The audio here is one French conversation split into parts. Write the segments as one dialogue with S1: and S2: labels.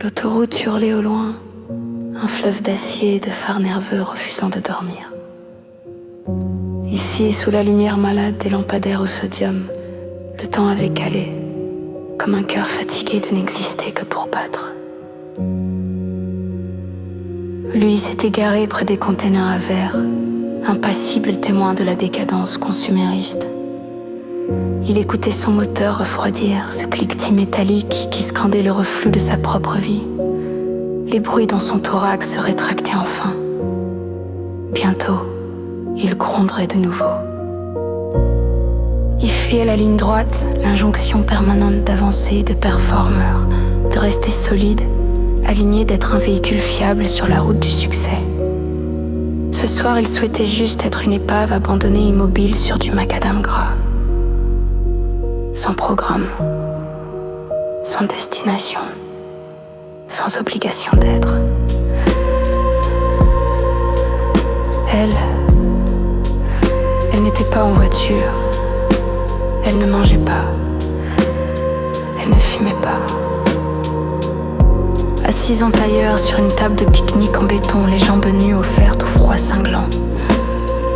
S1: L'autoroute hurlait au loin, un fleuve d'acier et de phares nerveux refusant de dormir. Ici, sous la lumière malade des lampadaires au sodium, le temps avait calé, comme un cœur fatigué de n'exister que pour battre. Lui s'était garé près des containers à verre, impassible témoin de la décadence consumériste. Il écoutait son moteur refroidir, ce cliquetis métallique qui scandait le reflux de sa propre vie. Les bruits dans son thorax se rétractaient enfin. Bientôt, il gronderait de nouveau. Il fuyait la ligne droite, l'injonction permanente d'avancer, de performeur, de rester solide, aligné d'être un véhicule fiable sur la route du succès. Ce soir, il souhaitait juste être une épave abandonnée immobile sur du macadam gras. Sans programme, sans destination, sans obligation d'être. Elle n'était pas en voiture. Elle ne mangeait pas. Elle ne fumait pas. Assise en tailleur sur une table de pique-nique en béton, les jambes nues offertes au froid cinglant.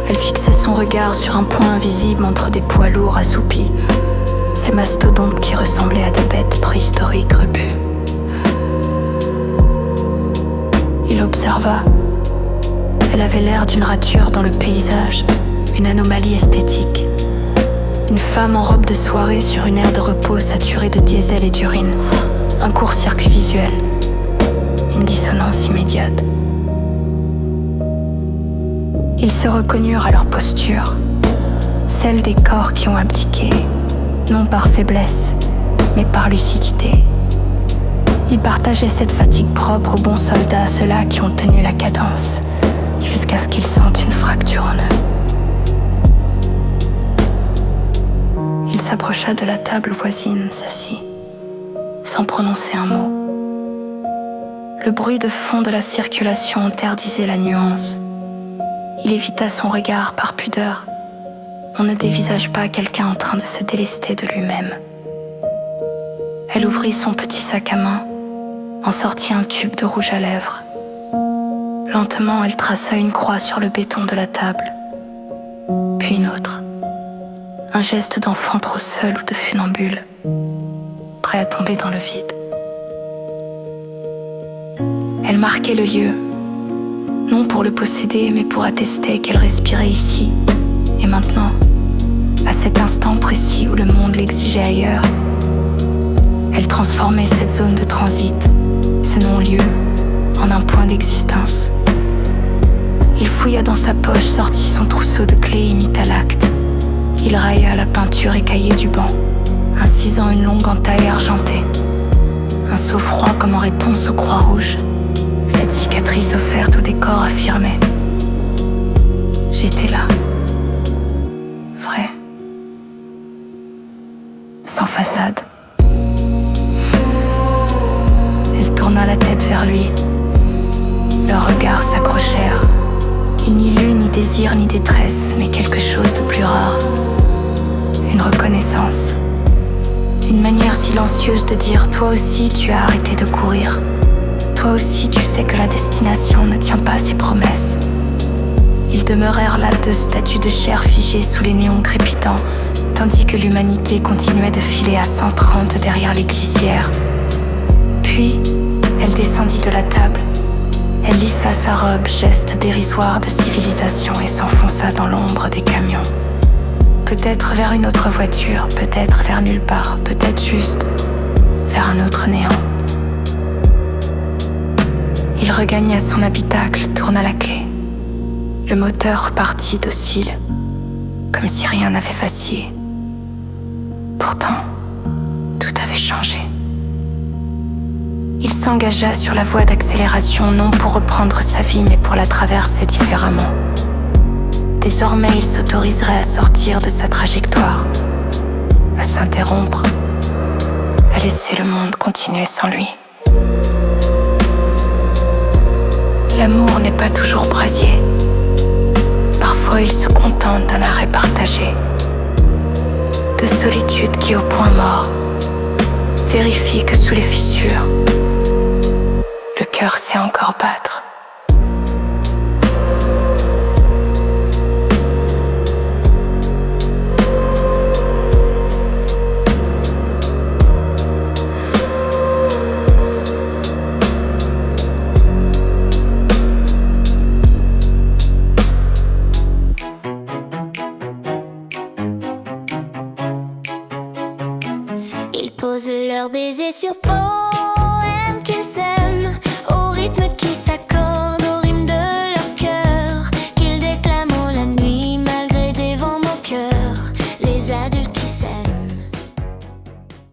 S1: Elle fixait son regard sur un point invisible entre des poids lourds assoupis. Ces mastodontes qui ressemblaient à des bêtes préhistoriques repues. Il observa. Elle avait l'air d'une rature dans le paysage, une anomalie esthétique. Une femme en robe de soirée sur une aire de repos saturée de diesel et d'urine. Un court-circuit visuel. Une dissonance immédiate. Ils se reconnurent à leur posture, celle des corps qui ont abdiqué, non par faiblesse, mais par lucidité. Ils partageaient cette fatigue propre aux bons soldats, ceux-là qui ont tenu la cadence, jusqu'à ce qu'ils sentent une fracture en eux. Il s'approcha de la table voisine, s'assit, sans prononcer un mot. Le bruit de fond de la circulation interdisait la nuance. Il évita son regard par pudeur. On ne dévisage pas quelqu'un en train de se délester de lui-même. Elle ouvrit son petit sac à main, en sortit un tube de rouge à lèvres. Lentement, elle traça une croix sur le béton de la table, puis une autre. Un geste d'enfant trop seul ou de funambule, prêt à tomber dans le vide. Elle marquait le lieu, non pour le posséder, mais pour attester qu'elle respirait ici, et maintenant, à cet instant précis où le monde l'exigeait ailleurs. Elle transformait cette zone de transit, ce non-lieu, en un point d'existence. Il fouilla dans sa poche, sortit son trousseau de clés, imita l'acte. Il railla la peinture écaillée du banc, incisant une longue entaille argentée. Un saut froid comme en réponse aux croix rouges. Cette cicatrice offerte au décor affirmait: j'étais là. Vrai. Sans façade. Elle tourna la tête vers lui. Leurs regards s'accrochèrent. Il n'y eut ni désir ni détresse, mais quelque chose de plus rare. Une reconnaissance. Une manière silencieuse de dire: toi aussi tu as arrêté de courir. Toi aussi tu sais que la destination ne tient pas ses promesses. Ils demeurèrent là, deux statues de chair figées sous les néons crépitants, tandis que l'humanité continuait de filer à 130 derrière les glissières. Puis, elle descendit de la table. Elle lissa sa robe, geste dérisoire de civilisation, et s'enfonça dans l'ombre des camions. Peut-être vers une autre voiture, peut-être vers nulle part, peut-être juste vers un autre néant. Il regagna son habitacle, tourna la clé. Le moteur repartit docile, comme si rien n'avait vacillé. Pourtant, tout avait changé. Il s'engagea sur la voie d'accélération, non pour reprendre sa vie, mais pour la traverser différemment. Désormais, il s'autoriserait à sortir de sa trajectoire, à s'interrompre, à laisser le monde continuer sans lui. L'amour n'est pas toujours brasier. Parfois, il se contente d'un arrêt partagé, de solitude qui, au point mort, vérifie que sous les fissures, cœur sait encore battre.
S2: Ils posent leurs baisers sur peau.